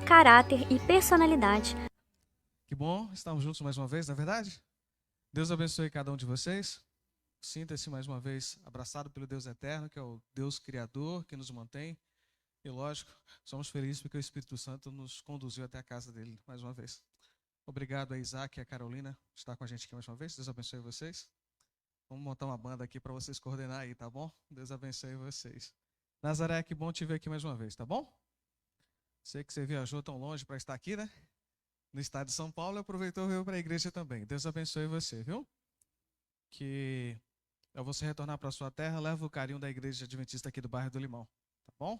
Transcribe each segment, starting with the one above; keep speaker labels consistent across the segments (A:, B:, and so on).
A: caráter e personalidade.
B: Que bom, estamos juntos mais uma vez, não é verdade? Deus abençoe cada um de vocês. Sinta-se mais uma vez abraçado pelo Deus eterno, que é o Deus Criador, que nos mantém. E lógico, somos felizes porque o Espírito Santo nos conduziu até a casa dele mais uma vez. Obrigado a Isaac e a Carolina por estar com a gente aqui mais uma vez. Deus abençoe vocês. Vamos montar uma banda aqui para vocês coordenar aí, tá bom? Deus abençoe vocês. Nazaré, que bom te ver aqui mais uma vez, tá bom? Sei que você viajou tão longe para estar aqui, né? No estado de São Paulo, aproveitou e veio para a igreja também. Deus abençoe você, viu? Que ao você retornar para a sua terra, leva o carinho da igreja adventista aqui do bairro do Limão, tá bom?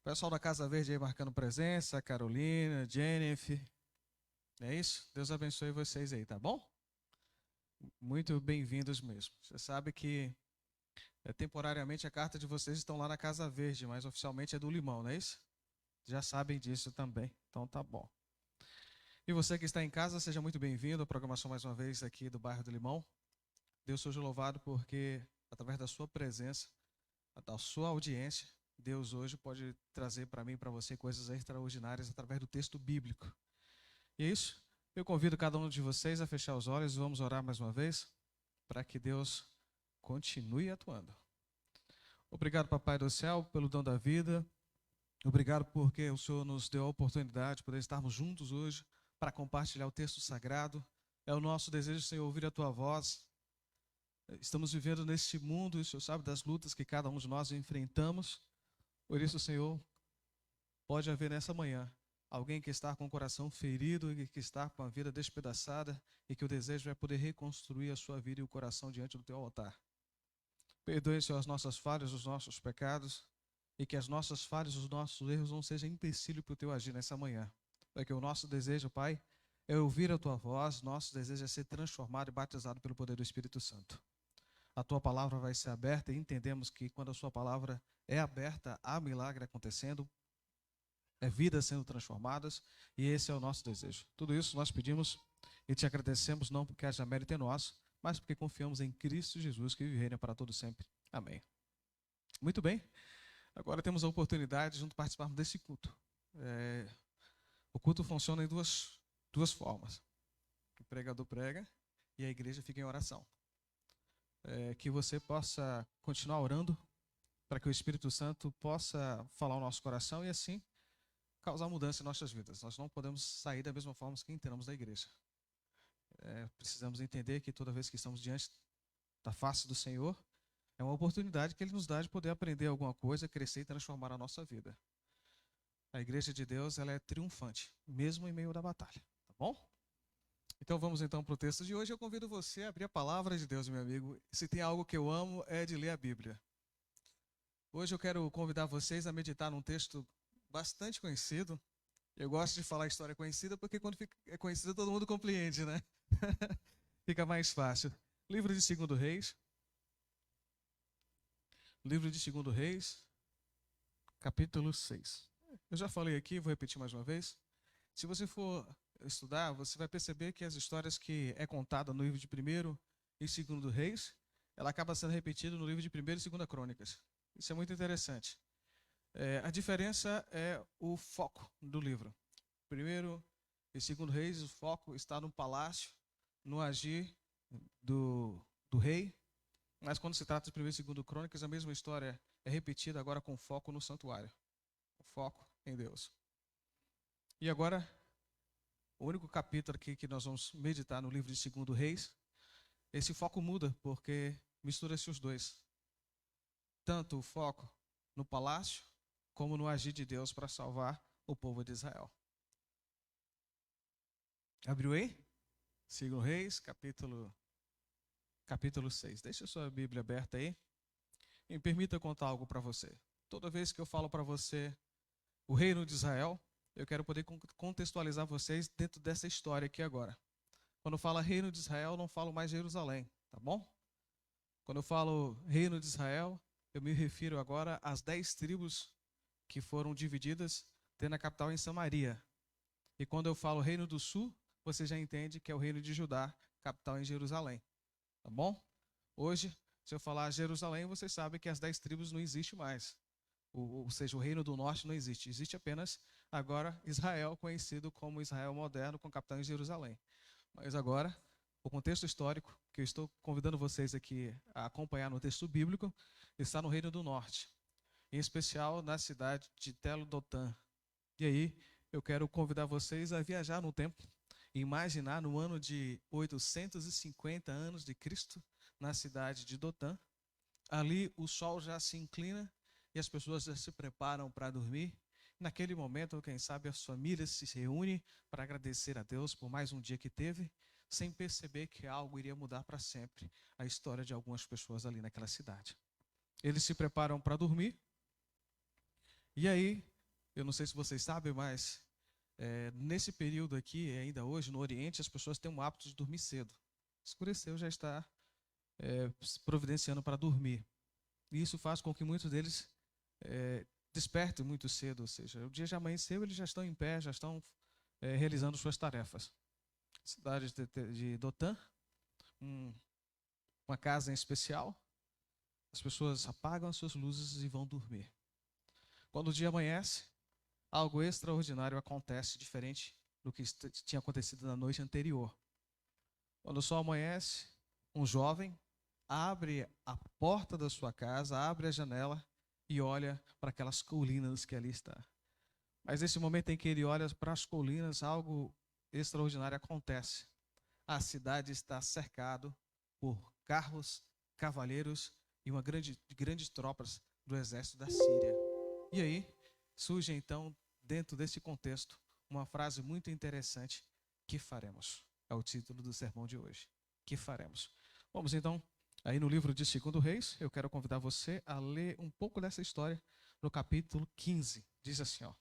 B: Pessoal da Casa Verde aí marcando presença, Carolina, Jennifer, é isso? Deus abençoe vocês aí, tá bom? Muito bem-vindos mesmo. Você sabe que temporariamente a carta de vocês estão lá na Casa Verde, mas oficialmente é do Limão, não é isso? Já sabem disso também, então tá bom. E você que está em casa, seja muito bem-vindo à programação mais uma vez aqui do bairro do Limão. Deus seja louvado porque, através da sua presença, da sua audiência, Deus hoje pode trazer para mim e para você coisas extraordinárias através do texto bíblico. E é isso. Eu convido cada um de vocês a fechar os olhos e vamos orar mais uma vez para que Deus continue atuando. Obrigado, Papai do céu, pelo dom da vida. Obrigado porque o Senhor nos deu a oportunidade de poder estarmos juntos hoje para compartilhar o texto sagrado. É o nosso desejo, Senhor, ouvir a Tua voz. Estamos vivendo neste mundo e o Senhor sabe das lutas que cada um de nós enfrentamos. Por isso, Senhor, pode haver nessa manhã alguém que está com o coração ferido e que está com a vida despedaçada e que o desejo é poder reconstruir a sua vida e o coração diante do Teu altar. Perdoe, Senhor, as nossas falhas, os nossos pecados e que as nossas falhas, os nossos erros não sejam empecilho para o Teu agir nessa manhã. Porque o nosso desejo, Pai, é ouvir a Tua voz, nosso desejo é ser transformado e batizado pelo poder do Espírito Santo. A Tua palavra vai ser aberta e entendemos que quando a Sua palavra é aberta, há milagre acontecendo, é vidas sendo transformadas e esse é o nosso desejo. Tudo isso nós pedimos e te agradecemos não porque haja mérito em nós, mas porque confiamos em Cristo Jesus que vive e reina para todo sempre. Amém. Muito bem. Agora temos a oportunidade de juntos participarmos desse culto. O culto funciona em duas formas. O pregador prega e a igreja fica em oração. Que você possa continuar orando para que o Espírito Santo possa falar ao nosso coração e assim causar mudança em nossas vidas. Nós não podemos sair da mesma forma que entramos da igreja. Precisamos entender que toda vez que estamos diante da face do Senhor, é uma oportunidade que Ele nos dá de poder aprender alguma coisa, crescer e transformar a nossa vida. A igreja de Deus, ela é triunfante, mesmo em meio da batalha, tá bom? Então vamos então para o texto de hoje. Eu convido você a abrir a palavra de Deus, meu amigo. Se tem algo que eu amo é de ler a Bíblia. Hoje eu quero convidar vocês a meditar num texto bastante conhecido. Eu gosto de falar história conhecida porque quando é conhecida todo mundo compreende, né? Fica mais fácil. Livro de 2 Reis. Livro de 2 Reis, capítulo 6. Eu já falei aqui, vou repetir mais uma vez. Se você for estudar, você vai perceber que as histórias que é contada no livro de 1º e 2º Reis, ela acaba sendo repetida no livro de 1º e 2ª Crônicas. Isso é muito interessante. A diferença é o foco do livro. 1º e 2º Reis, o foco está no palácio, no agir do rei. Mas quando se trata de 1º e 2º Crônicas, a mesma história é repetida agora com foco no santuário. O foco em Deus. E agora, o único capítulo aqui que nós vamos meditar no livro de 2º Reis, esse foco muda porque mistura-se os dois. Tanto o foco no palácio, como no agir de Deus para salvar o povo de Israel. Abriu aí? 2º Reis, capítulo 6. Deixa a sua Bíblia aberta aí. E me permita contar algo para você. Toda vez que eu falo para você o reino de Israel, eu quero poder contextualizar vocês dentro dessa história aqui agora. Quando eu falo reino de Israel, não falo mais Jerusalém, tá bom? Quando eu falo reino de Israel, eu me refiro agora às 10 tribos que foram divididas, tendo a capital em Samaria. E quando eu falo reino do sul, você já entende que é o reino de Judá, capital em Jerusalém. Tá bom? Hoje, se eu falar Jerusalém, você sabe que as 10 tribos não existem mais. Ou seja, o reino do norte não existe. Existe apenas agora Israel, conhecido como Israel moderno, com capital em Jerusalém. Mas agora, o contexto histórico que eu estou convidando vocês aqui a acompanhar no texto bíblico está no Reino do Norte, em especial na cidade de Telo-Dotã. E aí, eu quero convidar vocês a viajar no tempo e imaginar no ano de 850 anos de Cristo, na cidade de Dotã. Ali o sol já se inclina e as pessoas já se preparam para dormir. Naquele momento, quem sabe, as famílias se reúnem para agradecer a Deus por mais um dia que teve, sem perceber que algo iria mudar para sempre a história de algumas pessoas ali naquela cidade. Eles se preparam para dormir. E aí, eu não sei se vocês sabem, mas nesse período aqui, ainda hoje, no Oriente, as pessoas têm o hábito de dormir cedo. Escureceu, já está se providenciando para dormir. E isso faz com que muitos deles despertem muito cedo, ou seja, o dia já amanheceu, eles já estão em pé, já estão realizando suas tarefas. Cidade de Dotã, uma casa em especial, as pessoas apagam as suas luzes e vão dormir. Quando o dia amanhece, algo extraordinário acontece, diferente do que tinha acontecido na noite anterior. Quando o sol amanhece, um jovem abre a porta da sua casa, abre a janela e olha para aquelas colinas que ali está. Mas nesse momento em que ele olha para as colinas, algo extraordinário acontece. A cidade está cercada por carros, cavaleiros e uma grandes tropas do exército da Síria. E aí surge então, dentro desse contexto, uma frase muito interessante: que faremos? É o título do sermão de hoje. Que faremos? Vamos então, aí no livro de 2 Reis, eu quero convidar você a ler um pouco dessa história no capítulo 15. Diz assim, ó: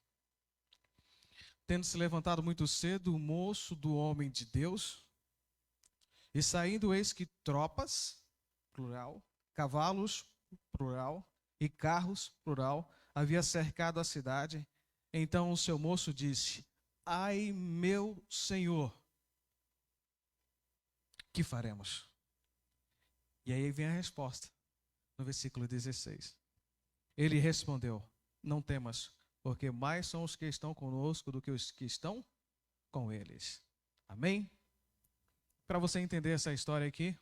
B: tendo se levantado muito cedo o moço do homem de Deus, e saindo eis que tropas, plural, cavalos, plural, e carros, plural, havia cercado a cidade. Então o seu moço disse: ai, meu senhor, que faremos? E aí vem a resposta, no versículo 16. Ele respondeu: não temas, porque mais são os que estão conosco do que os que estão com eles. Amém? Para você entender essa história aqui,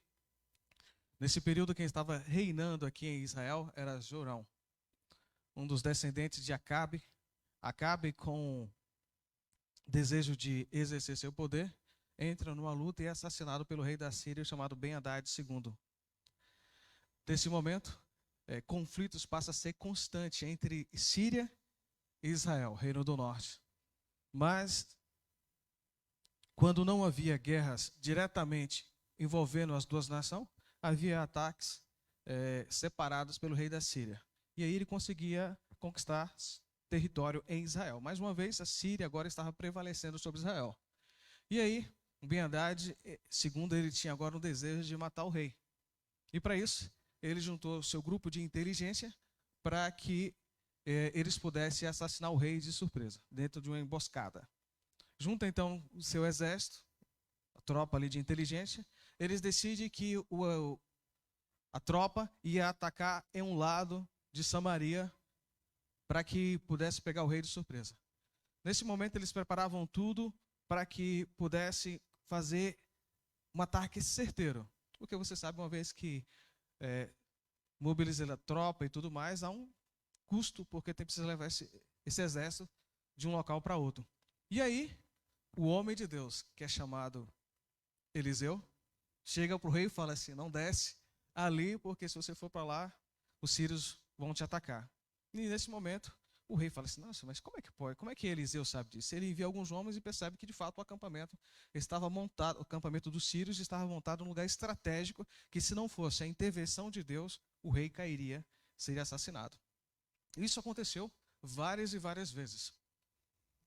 B: nesse período quem estava reinando aqui em Israel era Jorão, um dos descendentes de Acabe. Acabe, com desejo de exercer seu poder, entra numa luta e é assassinado pelo rei da Síria chamado Ben-Hadad II. Nesse momento, conflitos passam a ser constantes entre Síria e Israel, Reino do Norte. Mas, quando não havia guerras diretamente envolvendo as duas nações, havia ataques separados pelo rei da Síria. E aí ele conseguia conquistar território em Israel. Mais uma vez, a Síria agora estava prevalecendo sobre Israel. E aí, Ben-Hadad, segundo ele, tinha agora um desejo de matar o rei. E para isso, ele juntou o seu grupo de inteligência para que eles pudessem assassinar o rei de surpresa, dentro de uma emboscada. Junta então o seu exército, a tropa ali de inteligência, eles decidem que a tropa ia atacar em um lado de Samaria para que pudesse pegar o rei de surpresa. Nesse momento eles preparavam tudo para que pudesse fazer um ataque certeiro. Porque você sabe, uma vez que mobiliza a tropa e tudo mais, há um custo, porque tem que levar esse exército de um local para outro. E aí, o homem de Deus, que é chamado Eliseu, chega para o rei e fala assim: não desce ali, porque se você for para lá, os sírios vão te atacar. E nesse momento, o rei fala assim: nossa, mas como é que pode? Como é que Eliseu sabe disso? Ele envia alguns homens e percebe que de fato o acampamento estava montado, o acampamento dos sírios estava montado num lugar estratégico, que se não fosse a intervenção de Deus, o rei cairia, seria assassinado. Isso aconteceu várias e várias vezes.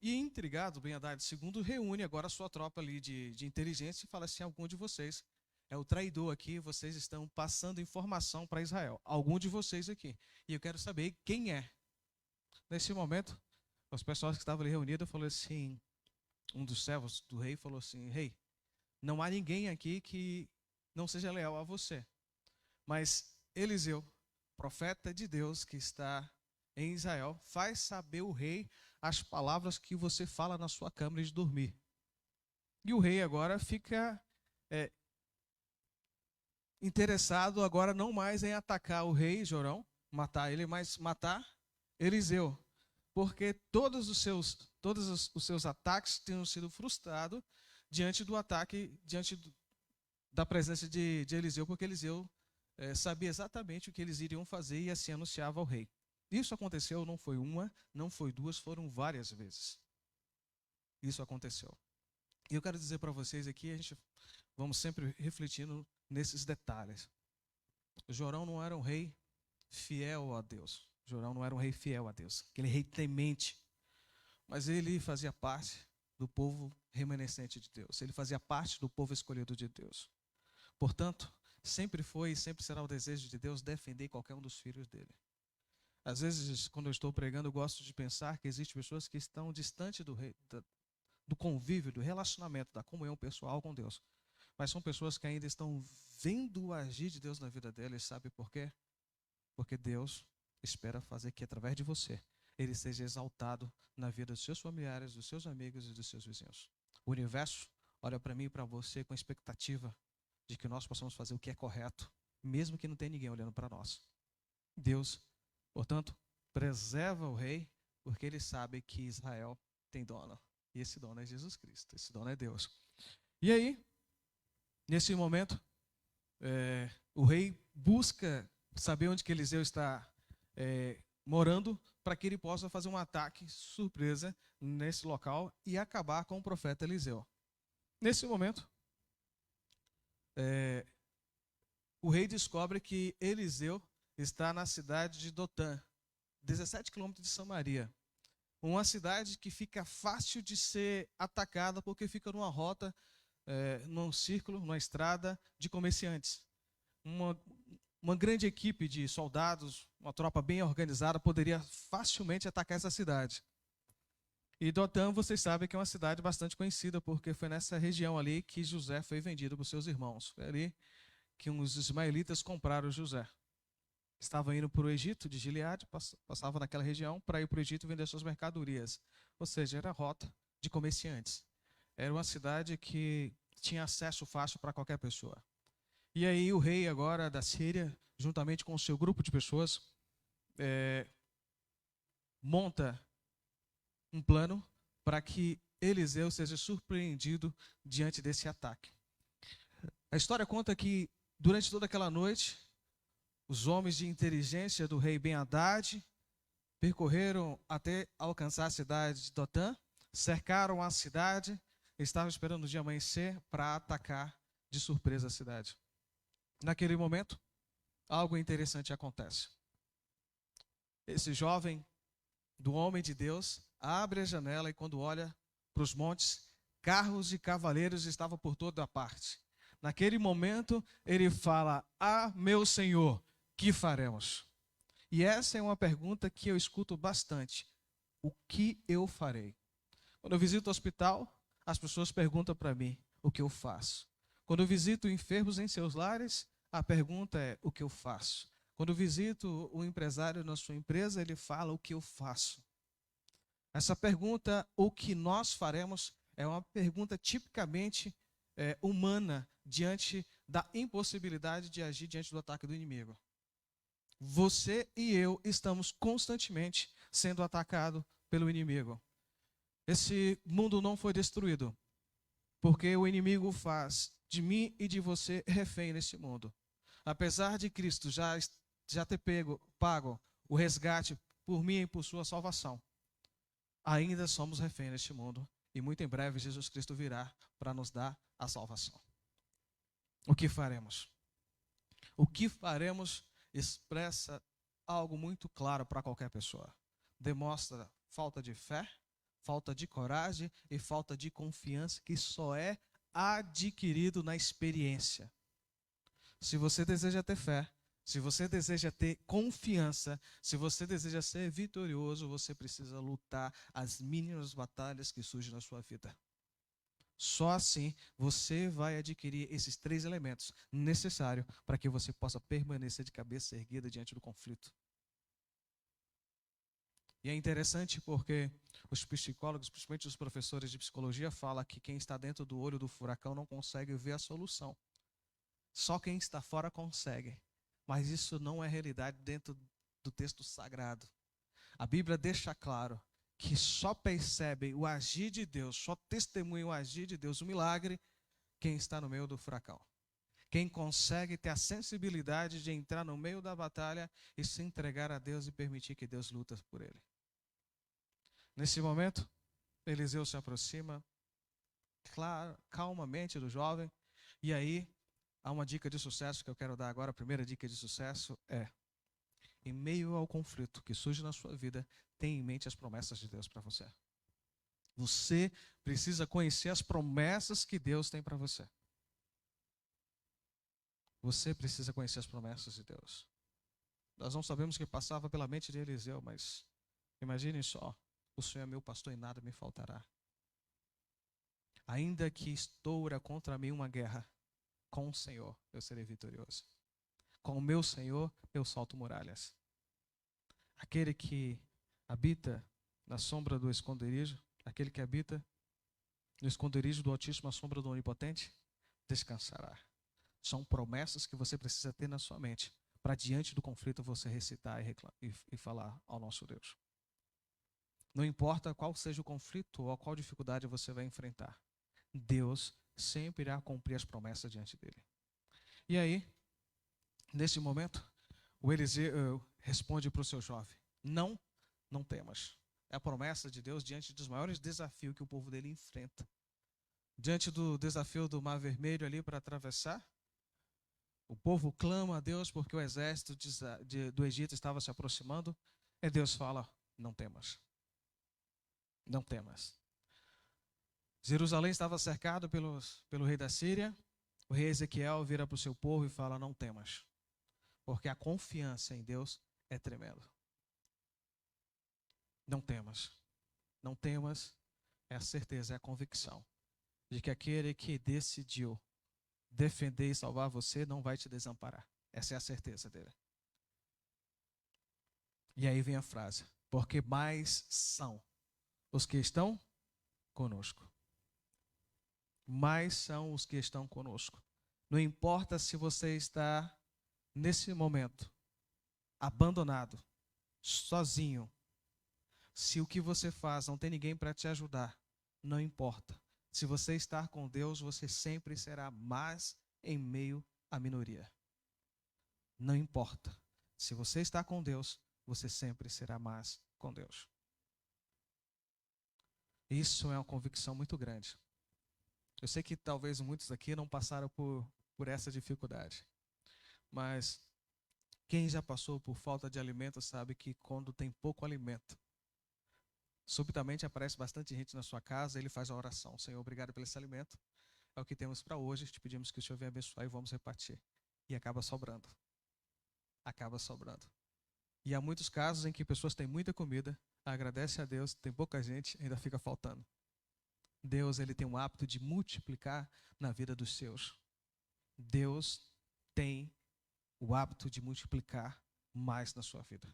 B: E intrigado, Ben-Hadad II reúne agora a sua tropa ali de inteligência e fala assim: algum de vocês é o traidor aqui, vocês estão passando informação para Israel. Algum de vocês aqui. E eu quero saber quem é. Nesse momento, os pessoas que estavam ali reunidos falaram assim, um dos servos do rei falou assim: rei, não há ninguém aqui que não seja leal a você. Mas Eliseu, profeta de Deus que está em Israel, faz saber o rei as palavras que você fala na sua câmara de dormir. E o rei agora fica interessado agora não mais em atacar o rei Jorão, matar ele, mas matar Eliseu. Porque todos os seus ataques tinham sido frustrados diante do ataque, da presença de Eliseu, porque Eliseu sabia exatamente o que eles iriam fazer e assim anunciava ao rei. Isso aconteceu, não foi uma, não foi duas, foram várias vezes. Isso aconteceu. E eu quero dizer para vocês aqui, a gente vamos sempre refletindo nesses detalhes. Jorão não era um rei fiel a Deus. Jorão não era um rei fiel a Deus, aquele rei temente. Mas ele fazia parte do povo remanescente de Deus. Ele fazia parte do povo escolhido de Deus. Portanto, sempre foi e sempre será o desejo de Deus defender qualquer um dos filhos dele. Às vezes, quando eu estou pregando, eu gosto de pensar que existem pessoas que estão distantes do convívio, do relacionamento, da comunhão pessoal com Deus. Mas são pessoas que ainda estão vendo o agir de Deus na vida delas. Sabe por quê? Porque Deus espera fazer que, através de você, Ele seja exaltado na vida dos seus familiares, dos seus amigos e dos seus vizinhos. O universo olha para mim e para você com a expectativa de que nós possamos fazer o que é correto, mesmo que não tenha ninguém olhando para nós. Deus, portanto, preserva o rei, porque ele sabe que Israel tem dono. E esse dono é Jesus Cristo, esse dono é Deus. E aí, nesse momento, o rei busca saber onde que Eliseu está morando, para que ele possa fazer um ataque surpresa nesse local e acabar com o profeta Eliseu. Nesse momento, o rei descobre que Eliseu está na cidade de Dotã, 17 quilômetros de Samaria. Uma cidade que fica fácil de ser atacada porque fica numa rota, num círculo, numa estrada de comerciantes. Uma grande equipe de soldados, uma tropa bem organizada, poderia facilmente atacar essa cidade. E Dotã, vocês sabem que é uma cidade bastante conhecida, porque foi nessa região ali que José foi vendido para os seus irmãos. Foi ali que os ismaelitas compraram José. Estavam indo para o Egito de Gileade, passavam naquela região para ir para o Egito vender suas mercadorias. Ou seja, era rota de comerciantes. Era uma cidade que tinha acesso fácil para qualquer pessoa. E aí o rei agora da Síria, juntamente com o seu grupo de pessoas, monta um plano para que Eliseu seja surpreendido diante desse ataque. A história conta que durante toda aquela noite, os homens de inteligência do rei Ben-Hadad percorreram até alcançar a cidade de Dotã, cercaram a cidade, estavam esperando o dia amanhecer para atacar de surpresa a cidade. Naquele momento, algo interessante acontece. Esse jovem do homem de Deus abre a janela e quando olha para os montes, carros e cavaleiros estavam por toda parte. Naquele momento, ele fala: "Ah, meu Senhor, que faremos?" E essa é uma pergunta que eu escuto bastante. O que eu farei? Quando eu visito o hospital, as pessoas perguntam para mim o que eu faço. Quando eu visito enfermos em seus lares, a pergunta é: o que eu faço? Quando eu visito o empresário na sua empresa, ele fala: o que eu faço? Essa pergunta, o que nós faremos, é uma pergunta tipicamente humana diante da impossibilidade de agir diante do ataque do inimigo. Você e eu estamos constantemente sendo atacados pelo inimigo. Esse mundo não foi destruído, porque o inimigo faz de mim e de você refém nesse mundo. Apesar de Cristo já ter pago o resgate por mim e por sua salvação, ainda somos refém neste mundo. E muito em breve Jesus Cristo virá para nos dar a salvação. O que faremos? O que faremos expressa algo muito claro para qualquer pessoa. Demonstra falta de fé, falta de coragem e falta de confiança que só é adquirido na experiência. Se você deseja ter fé, se você deseja ter confiança, se você deseja ser vitorioso, você precisa lutar as mínimas batalhas que surgem na sua vida. Só assim você vai adquirir esses 3 elementos necessários para que você possa permanecer de cabeça erguida diante do conflito. E é interessante porque os psicólogos, principalmente os professores de psicologia, falam que quem está dentro do olho do furacão não consegue ver a solução. Só quem está fora consegue. Mas isso não é realidade dentro do texto sagrado. A Bíblia deixa claro que só percebe o agir de Deus, só testemunha o agir de Deus, o milagre, quem está no meio do furacão. Quem consegue ter a sensibilidade de entrar no meio da batalha e se entregar a Deus e permitir que Deus luta por ele. Nesse momento, Eliseu se aproxima calmamente do jovem. E aí, há uma dica de sucesso que eu quero dar agora. A primeira dica de sucesso é: em meio ao conflito que surge na sua vida, tenha em mente as promessas de Deus para você. Você precisa conhecer as promessas que Deus tem para você. Você precisa conhecer as promessas de Deus. Nós não sabemos o que passava pela mente de Eliseu, mas imaginem só: o Senhor é meu pastor e nada me faltará. Ainda que estoura contra mim uma guerra, com o Senhor eu serei vitorioso. Com o meu Senhor eu salto muralhas. Aquele que habita na sombra do esconderijo, aquele que habita no esconderijo do Altíssimo, à sombra do Onipotente, descansará. São promessas que você precisa ter na sua mente, para diante do conflito você recitar e falar ao nosso Deus. Não importa qual seja o conflito ou qual dificuldade você vai enfrentar, Deus sempre irá cumprir as promessas diante dele. E aí, nesse momento, o Eliseu responde para o seu jovem: não temas. É a promessa de Deus diante dos maiores desafios que o povo dele enfrenta. Diante do desafio do Mar Vermelho ali para atravessar, o povo clama a Deus porque o exército do Egito estava se aproximando. E Deus fala: não temas. Não temas. Jerusalém estava cercado pelo rei da Síria. O rei Ezequiel vira para o seu povo e fala: não temas, porque a confiança em Deus é tremenda. Não temas. Não temas é a certeza, é a convicção de que aquele que decidiu defender e salvar você não vai te desamparar. Essa é a certeza dele. E aí vem a frase: porque mais são os que estão conosco. Mais são os que estão conosco. Não importa se você está, nesse momento, abandonado, sozinho. Se o que você faz não tem ninguém para te ajudar, não importa. Se você estar com Deus, você sempre será mais em meio à minoria. Não importa. Se você está com Deus, você sempre será mais com Deus. Isso é uma convicção muito grande. Eu sei que talvez muitos aqui não passaram por essa dificuldade. Mas quem já passou por falta de alimento sabe que quando tem pouco alimento, subitamente aparece bastante gente na sua casa e ele faz a oração: Senhor, obrigado pelo esse alimento. É o que temos para hoje. Te pedimos que o Senhor venha abençoar e vamos repartir. E acaba sobrando. Acaba sobrando. E há muitos casos em que pessoas têm muita comida, agradecem a Deus, tem pouca gente, ainda fica faltando. Deus, ele tem um hábito de multiplicar na vida dos seus. Deus tem o hábito de multiplicar mais na sua vida.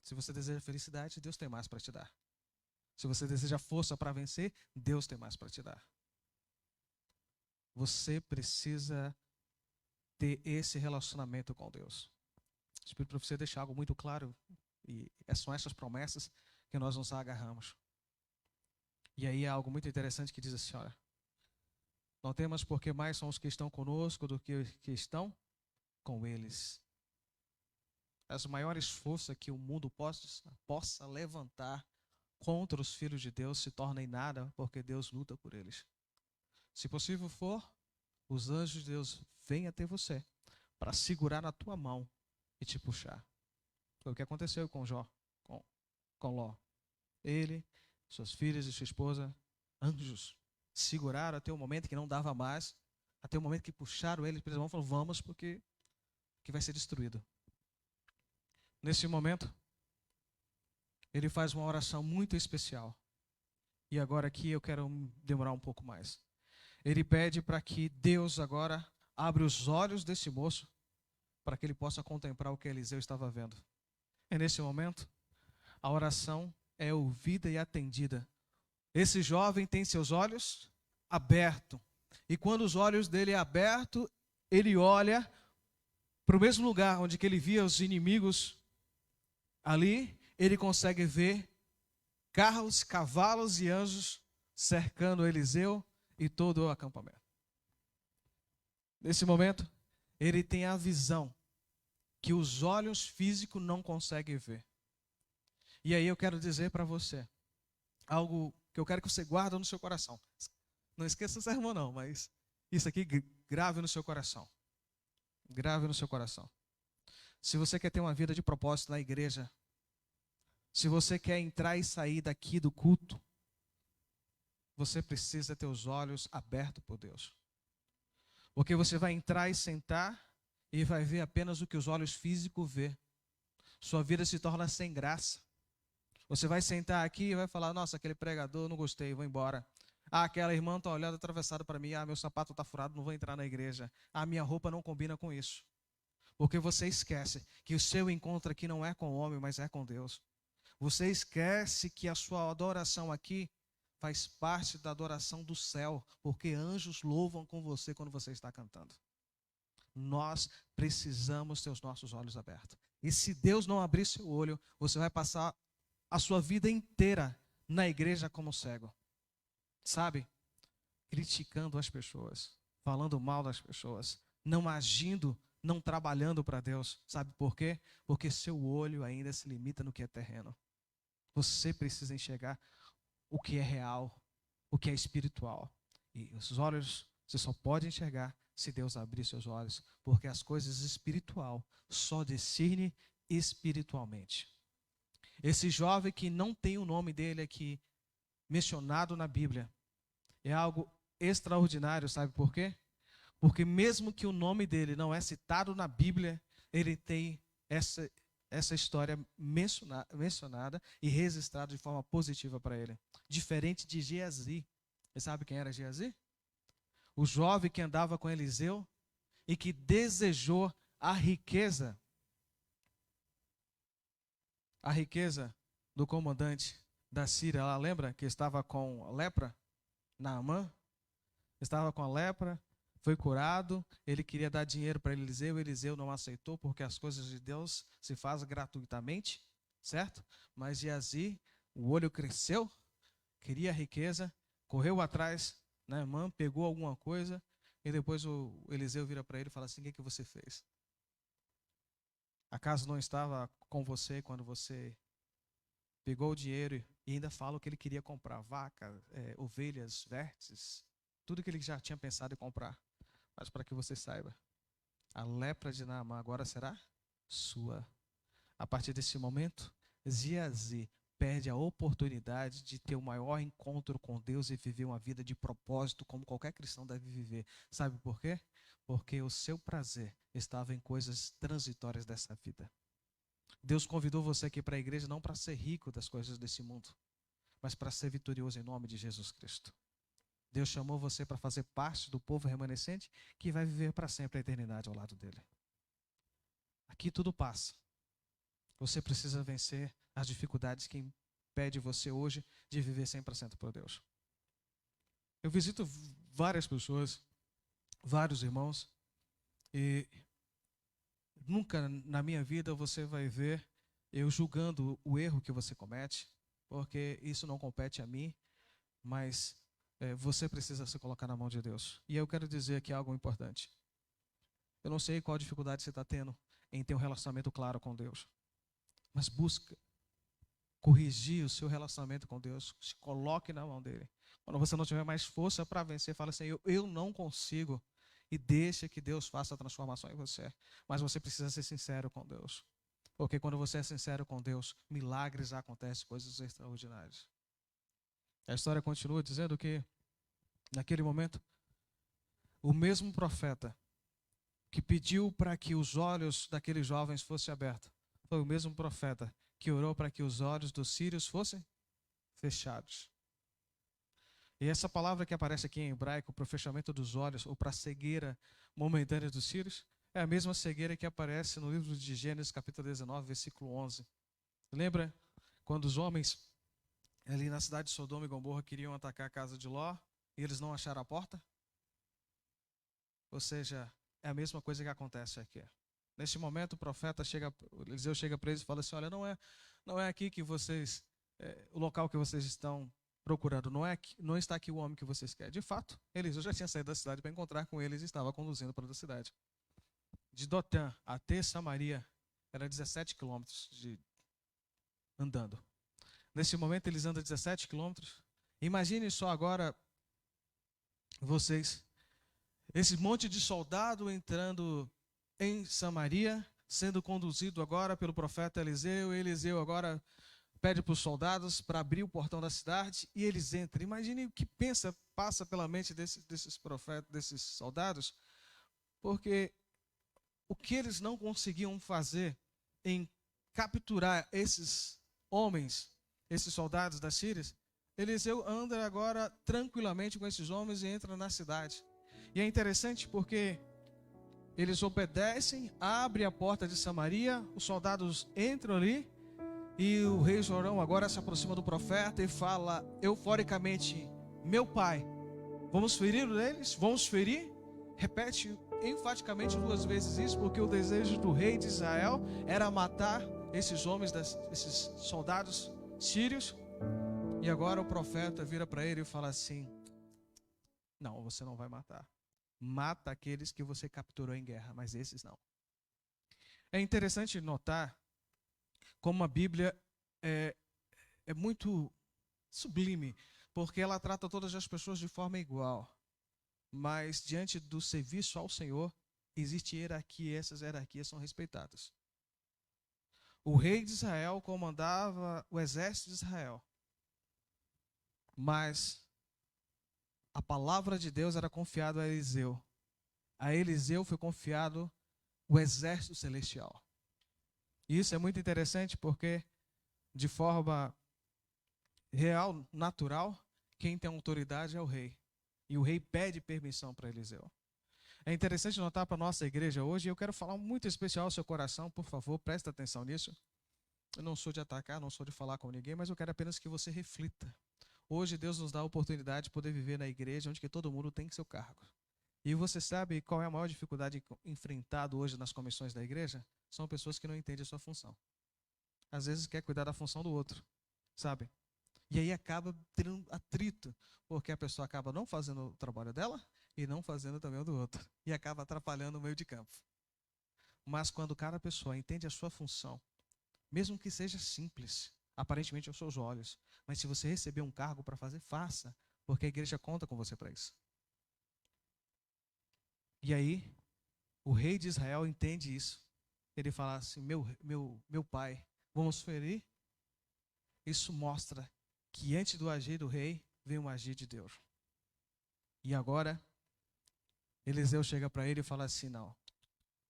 B: Se você deseja felicidade, Deus tem mais para te dar. Se você deseja força para vencer, Deus tem mais para te dar. Você precisa ter esse relacionamento com Deus. O Espírito para você deixar algo muito claro, e são essas promessas que nós nos agarramos. E aí é algo muito interessante que diz assim: olha, não temas porque mais são os que estão conosco do que os que estão com eles. As maiores forças que o mundo possa levantar contra os filhos de Deus se tornam em nada, porque Deus luta por eles. Se possível for, os anjos de Deus vêm até você para segurar na tua mão e te puxar. Foi o que aconteceu com Ló. Ele, suas filhas e sua esposa, anjos, seguraram até o momento que não dava mais, até o momento que puxaram ele pelas mãos e falaram: vamos, porque vai ser destruído. Nesse momento, ele faz uma oração muito especial. E agora aqui eu quero demorar um pouco mais. Ele pede para que Deus agora abra os olhos desse moço para que ele possa contemplar o que Eliseu estava vendo. É nesse momento a oração é ouvida e atendida. Esse jovem tem seus olhos abertos. E quando os olhos dele é abertos, ele olha para o mesmo lugar onde que ele via os inimigos ali, ele consegue ver carros, cavalos e anjos cercando Eliseu e todo o acampamento. Nesse momento, ele tem a visão que os olhos físicos não conseguem ver. E aí eu quero dizer para você algo que eu quero que você guarde no seu coração. Não esqueça o sermão não, mas isso aqui grave no seu coração. Grave no seu coração. Se você quer ter uma vida de propósito na igreja, se você quer entrar e sair daqui do culto, você precisa ter os olhos abertos por Deus. Porque você vai entrar e sentar e vai ver apenas o que os olhos físicos vê. Sua vida se torna sem graça. Você vai sentar aqui e vai falar, nossa, aquele pregador, não gostei, vou embora. Ah, aquela irmã está olhando atravessada para mim, ah, meu sapato está furado, não vou entrar na igreja. Ah, minha roupa não combina com isso. Porque você esquece que o seu encontro aqui não é com o homem, mas é com Deus. Você esquece que a sua adoração aqui faz parte da adoração do céu, porque anjos louvam com você quando você está cantando. Nós precisamos ter os nossos olhos abertos. E se Deus não abrir seu olho, você vai passar a sua vida inteira na igreja como cego. Sabe? Criticando as pessoas, falando mal das pessoas, não agindo, não trabalhando para Deus. Sabe por quê? Porque seu olho ainda se limita no que é terreno. Você precisa enxergar o que é real, o que é espiritual. E os olhos você só pode enxergar se Deus abrir seus olhos, porque as coisas espiritual só discerne espiritualmente. Esse jovem que não tem o nome dele aqui mencionado na Bíblia é algo extraordinário, sabe por quê? Porque mesmo que o nome dele não é citado na Bíblia, ele tem essa história mencionada e registrada de forma positiva para ele. Diferente de Geazi. Você sabe quem era Geazi? O jovem que andava com Eliseu e que desejou a riqueza do comandante da Síria. Ela lembra que estava com lepra? Naamã estava com a lepra, foi curado, ele queria dar dinheiro para Eliseu não aceitou, porque as coisas de Deus se fazem gratuitamente, certo? Mas Geazi, o olho cresceu, queria riqueza, correu atrás, Naamã pegou alguma coisa, e depois o Eliseu vira para ele e fala assim, o que você fez? Acaso não estava com você quando você pegou o dinheiro e ainda fala que ele queria comprar vaca, ovelhas, vertes, tudo que ele já tinha pensado em comprar. Mas para que você saiba, a lepra de Naamã agora será sua. A partir desse momento, Geazi perde a oportunidade de ter o maior encontro com Deus e viver uma vida de propósito como qualquer cristão deve viver. Sabe por quê? Porque o seu prazer estava em coisas transitórias dessa vida. Deus convidou você aqui para a igreja não para ser rico das coisas desse mundo, mas para ser vitorioso em nome de Jesus Cristo. Deus chamou você para fazer parte do povo remanescente que vai viver para sempre a eternidade ao lado dele. Aqui tudo passa. Você precisa vencer as dificuldades que impedem você hoje de viver 100% por Deus. Eu visito várias pessoas, vários irmãos, e nunca na minha vida você vai ver eu julgando o erro que você comete, porque isso não compete a mim, mas você precisa se colocar na mão de Deus. E eu quero dizer aqui algo importante. Eu não sei qual dificuldade você está tendo em ter um relacionamento claro com Deus, mas busca corrigir o seu relacionamento com Deus, se coloque na mão dele. Quando você não tiver mais força para vencer, fala assim, eu não consigo, e deixa que Deus faça a transformação em você. Mas você precisa ser sincero com Deus, porque quando você é sincero com Deus, milagres acontecem, coisas extraordinárias. A história continua dizendo que, naquele momento, o mesmo profeta que pediu para que os olhos daqueles jovens fossem abertos, foi o mesmo profeta que orou para que os olhos dos sírios fossem fechados. E essa palavra que aparece aqui em hebraico, para o fechamento dos olhos, ou para a cegueira momentânea dos sírios, é a mesma cegueira que aparece no livro de Gênesis, capítulo 19, versículo 11. Lembra quando os homens ali na cidade de Sodoma e Gomorra queriam atacar a casa de Ló e eles não acharam a porta? Ou seja, é a mesma coisa que acontece aqui. Neste momento o profeta chega, Eliseu chega para eles e fala assim: olha, não é aqui que vocês, o local que vocês estão procurando, não está aqui o homem que vocês querem. De fato, Eliseu já tinha saído da cidade para encontrar com eles e estava conduzindo para outra cidade. De Dotã até Samaria era 17 quilômetros andando. Nesse momento eles andam 17 quilômetros. Imagine só agora vocês, esse monte de soldado entrando em Samaria, sendo conduzido agora pelo profeta Eliseu. Eliseu agora pede para os soldados para abrir o portão da cidade e eles entram. Imagine o que passa pela mente desses profetas, desses soldados, porque o que eles não conseguiam fazer em capturar esses homens, esses soldados da Síria, Eliseu anda agora tranquilamente com esses homens e entra na cidade. E é interessante porque eles obedecem, abrem a porta de Samaria, os soldados entram ali e o rei Jorão agora se aproxima do profeta e fala euforicamente: meu pai, vamos ferir eles? Vamos ferir? Repete enfaticamente 2 vezes isso, porque o desejo do rei de Israel era matar esses homens, esses soldados sírios. E agora o profeta vira para ele e fala assim: não, você não vai matar. Mata aqueles que você capturou em guerra, mas esses não. É interessante notar como a Bíblia é muito sublime, porque ela trata todas as pessoas de forma igual. Mas diante do serviço ao Senhor, existe hierarquia e essas hierarquias são respeitadas. O rei de Israel comandava o exército de Israel, mas a palavra de Deus era confiada a Eliseu. A Eliseu foi confiado o exército celestial. E isso é muito interessante porque, de forma real, natural, quem tem autoridade é o rei. E o rei pede permissão para Eliseu. É interessante notar para a nossa igreja hoje, e eu quero falar muito especial ao seu coração, por favor, preste atenção nisso. Eu não sou de atacar, não sou de falar com ninguém, mas eu quero apenas que você reflita. Hoje Deus nos dá a oportunidade de poder viver na igreja onde que todo mundo tem seu cargo. E você sabe qual é a maior dificuldade enfrentada hoje nas comissões da igreja? São pessoas que não entendem a sua função. Às vezes quer cuidar da função do outro, sabe? E aí acaba tendo atrito, porque a pessoa acaba não fazendo o trabalho dela e não fazendo também o do outro. E acaba atrapalhando o meio de campo. Mas quando cada pessoa entende a sua função, mesmo que seja simples, aparentemente aos seus olhos, mas se você receber um cargo para fazer, faça, porque a igreja conta com você para isso. E aí, o rei de Israel entende isso. Ele fala assim: meu pai, vamos ferir? Isso mostra que antes do agir do rei, vem um agir de Deus. E agora, Eliseu chega para ele e fala assim: não,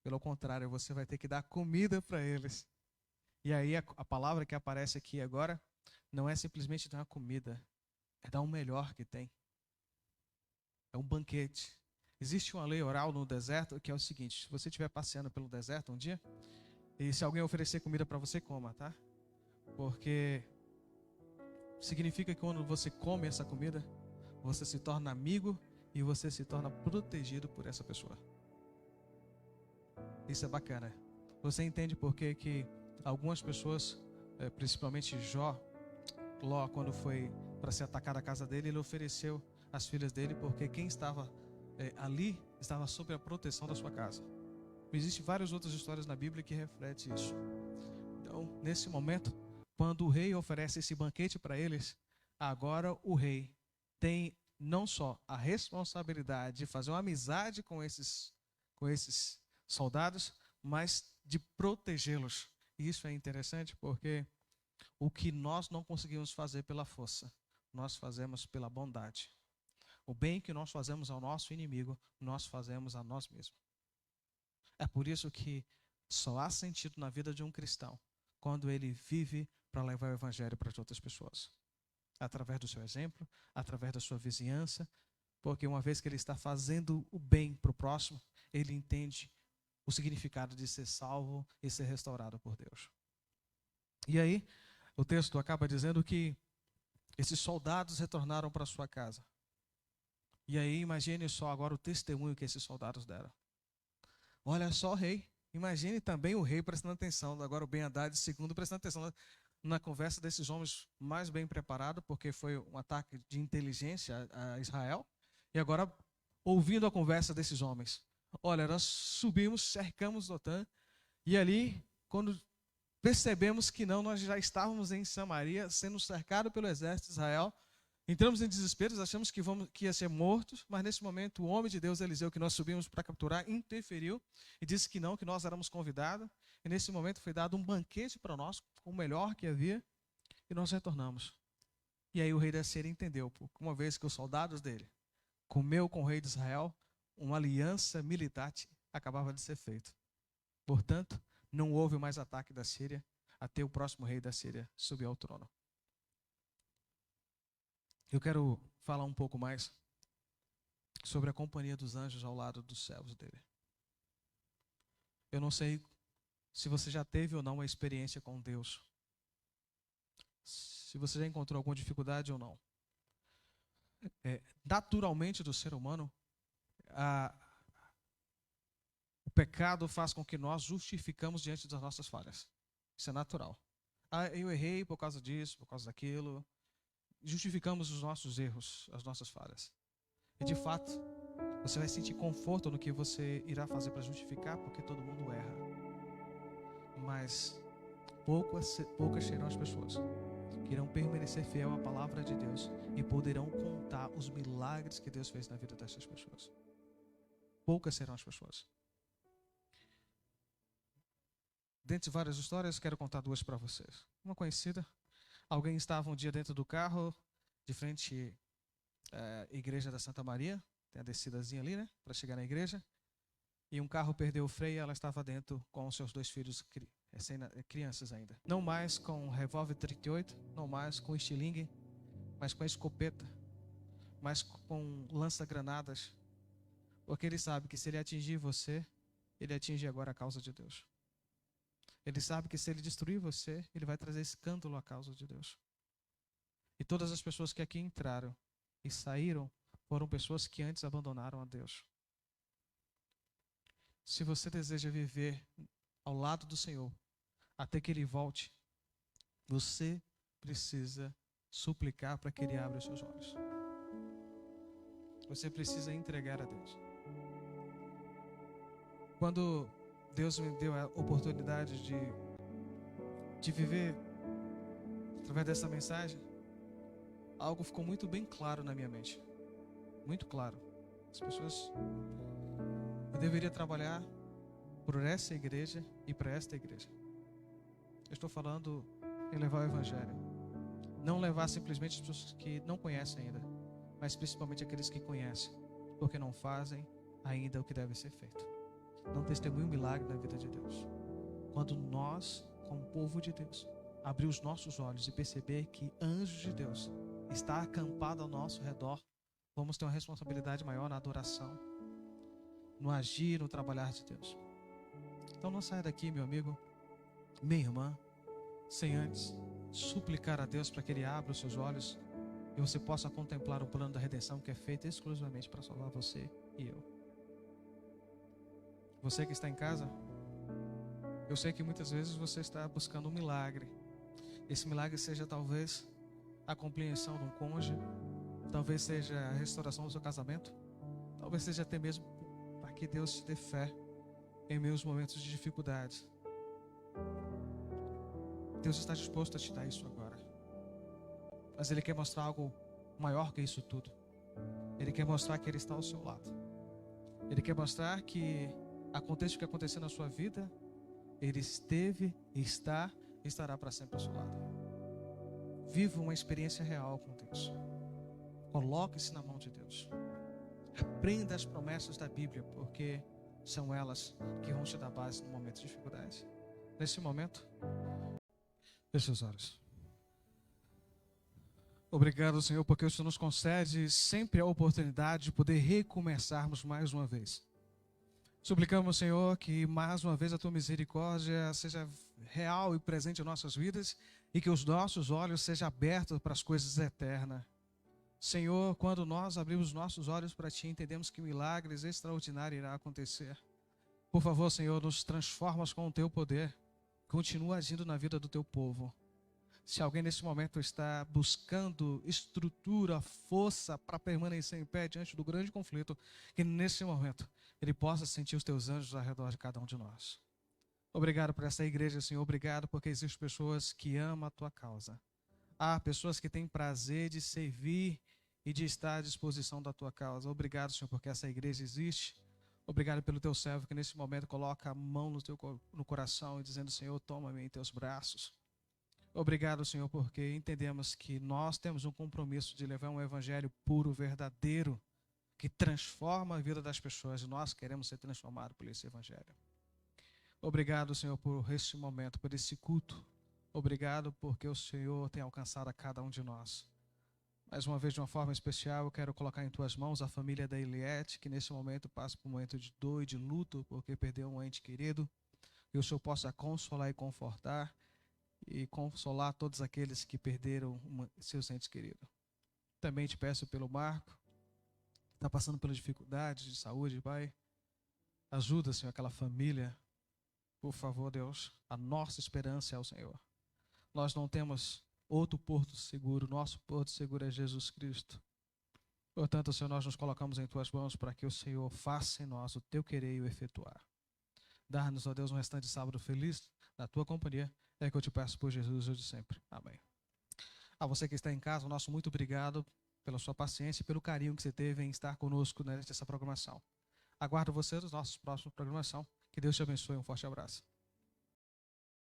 B: pelo contrário, você vai ter que dar comida para eles. E aí a palavra que aparece aqui agora não é simplesmente dar uma comida, é dar o melhor que tem. É um banquete. Existe uma lei oral no deserto que é o seguinte: se você estiver passeando pelo deserto um dia, e se alguém oferecer comida para você, coma, tá? Porque significa que quando você come essa comida, você se torna amigo e você se torna protegido por essa pessoa. Isso é bacana. Você entende por que algumas pessoas, principalmente Ló, quando foi para se atacar a casa dele, ele ofereceu as filhas dele, porque quem estava ali estava sob a proteção da sua casa. Existem várias outras histórias na Bíblia que refletem isso. Então, nesse momento, quando o rei oferece esse banquete para eles, agora o rei tem não só a responsabilidade de fazer uma amizade com esses soldados, mas de protegê-los. E isso é interessante porque o que nós não conseguimos fazer pela força, nós fazemos pela bondade. O bem que nós fazemos ao nosso inimigo, nós fazemos a nós mesmos. É por isso que só há sentido na vida de um cristão quando ele vive para levar o evangelho para outras pessoas. Através do seu exemplo, através da sua vizinhança, porque uma vez que ele está fazendo o bem para o próximo, ele entende o significado de ser salvo e ser restaurado por Deus. E aí, O texto acaba dizendo que esses soldados retornaram para sua casa. E aí imagine só agora o testemunho que esses soldados deram. Olha só, rei. Imagine também o rei prestando atenção, agora o Ben-Hadad II prestando atenção na conversa desses homens mais bem preparados, porque foi um ataque de inteligência a Israel. E agora, ouvindo a conversa desses homens. Olha, nós subimos, cercamos Dotã, e ali, quando percebemos que não, nós já estávamos em Samaria, sendo cercados pelo exército de Israel. Entramos em desespero, achamos que ia ser mortos, mas nesse momento o homem de Deus, Eliseu, que nós subimos para capturar, interferiu e disse que não, que nós éramos convidados. E nesse momento foi dado um banquete para nós, com o melhor que havia, e nós retornamos. E aí o rei da Síria entendeu, porque uma vez que os soldados dele comeu com o rei de Israel, uma aliança militar acabava de ser feita. Portanto, não houve mais ataque da Síria até o próximo rei da Síria subir ao trono. Eu quero falar um pouco mais sobre a companhia dos anjos ao lado dos servos dele. Eu não sei se você já teve ou não uma experiência com Deus. Se você já encontrou alguma dificuldade ou não. Naturalmente do ser humano, o pecado faz com que nós justificamos diante das nossas falhas. Isso é natural. Eu errei por causa disso, por causa daquilo. Justificamos os nossos erros, as nossas falhas. E de fato, você vai sentir conforto no que você irá fazer para justificar, porque todo mundo erra. Mas poucas serão as pessoas que irão permanecer fiel à palavra de Deus e poderão contar os milagres que Deus fez na vida dessas pessoas. Poucas serão as pessoas. Dentre várias histórias, quero contar duas para vocês. Uma conhecida. Alguém estava um dia dentro do carro, de frente à igreja da Santa Maria, tem a descidazinha ali, né, para chegar na igreja, e um carro perdeu o freio e ela estava dentro com os seus dois filhos, crianças ainda. Não mais com revólver 38, não mais com estilingue, mas com escopeta, mas com lança-granadas, porque ele sabe que se ele atingir você, ele atinge agora a causa de Deus. Ele sabe que se ele destruir você, ele vai trazer escândalo à causa de Deus. E todas as pessoas que aqui entraram e saíram foram pessoas que antes abandonaram a Deus. Se você deseja viver ao lado do Senhor, até que Ele volte, você precisa suplicar para que Ele abra os seus olhos. Você precisa entregar a Deus. Quando Deus me deu a oportunidade de viver através dessa mensagem, algo ficou muito bem claro na minha mente. Muito claro. As pessoas... Eu deveria trabalhar por essa igreja e para esta igreja. Eu estou falando em levar o Evangelho. Não levar simplesmente as pessoas que não conhecem ainda, mas principalmente aqueles que conhecem, porque não fazem ainda o que deve ser feito. Não testemunha um milagre na vida de Deus. Quando nós, como povo de Deus, abrir os nossos olhos e perceber que anjos de Deus está acampado ao nosso redor, vamos ter uma responsabilidade maior na adoração, no agir, no trabalhar de Deus. Então não saia daqui, meu amigo, minha irmã, sem antes suplicar a Deus para que Ele abra os seus olhos e você possa contemplar o plano da redenção que é feito exclusivamente para salvar você e eu. Você que está em casa, eu sei que muitas vezes você está buscando um milagre. Esse milagre seja talvez a compreensão de um cônjuge, talvez seja a restauração do seu casamento, talvez seja até mesmo para que Deus te dê fé em meus momentos de dificuldade. Deus está disposto a te dar isso agora. Mas Ele quer mostrar algo maior que isso tudo. Ele quer mostrar que Ele está ao seu lado. Ele quer mostrar que aconteça o que acontecer na sua vida, Ele esteve, está e estará para sempre ao seu lado. Viva uma experiência real com Deus. Coloque-se na mão de Deus. Aprenda as promessas da Bíblia, porque são elas que vão te dar base no momento de dificuldade. Nesse momento, feche os olhos. Obrigado, Senhor, porque o Senhor nos concede sempre a oportunidade de poder recomeçarmos mais uma vez. Suplicamos, Senhor, que mais uma vez a Tua misericórdia seja real e presente em nossas vidas e que os nossos olhos sejam abertos para as coisas eternas. Senhor, quando nós abrimos nossos olhos para Ti, entendemos que milagres extraordinários irão acontecer. Por favor, Senhor, nos transformas com o Teu poder. Continua agindo na vida do Teu povo. Se alguém nesse momento está buscando estrutura, força para permanecer em pé diante do grande conflito, que nesse momento ele possa sentir os Teus anjos ao redor de cada um de nós. Obrigado por essa igreja, Senhor. Obrigado porque existem pessoas que amam a Tua causa. Há pessoas que têm prazer de servir e de estar à disposição da Tua causa. Obrigado, Senhor, porque essa igreja existe. Obrigado pelo Teu servo que nesse momento coloca a mão no coração e dizendo, Senhor, toma-me em Teus braços. Obrigado, Senhor, porque entendemos que nós temos um compromisso de levar um evangelho puro, verdadeiro, que transforma a vida das pessoas e nós queremos ser transformados por esse evangelho. Obrigado, Senhor, por esse momento, por esse culto. Obrigado porque o Senhor tem alcançado a cada um de nós. Mais uma vez, de uma forma especial, eu quero colocar em Tuas mãos a família da Eliette, que nesse momento passa por um momento de dor e de luto, porque perdeu um ente querido. Que o Senhor possa consolar e confortar, e consolar todos aqueles que perderam seus entes queridos. Também te peço pelo Marco, que está passando pelas dificuldades de saúde, Pai. Ajuda, Senhor, aquela família. Por favor, Deus, a nossa esperança é o Senhor. Nós não temos outro porto seguro, nosso porto seguro é Jesus Cristo. Portanto, Senhor, nós nos colocamos em Tuas mãos para que o Senhor faça em nós o Teu querer e o efetuar. Dar-nos, ó Deus, um restante de sábado feliz na Tua companhia. É que eu te peço por Jesus hoje e sempre. Amém. A você que está em casa, nosso muito obrigado pela sua paciência e pelo carinho que você teve em estar conosco nessa programação. Aguardo você nos nossos próximos programação. Que Deus te abençoe. Um forte abraço.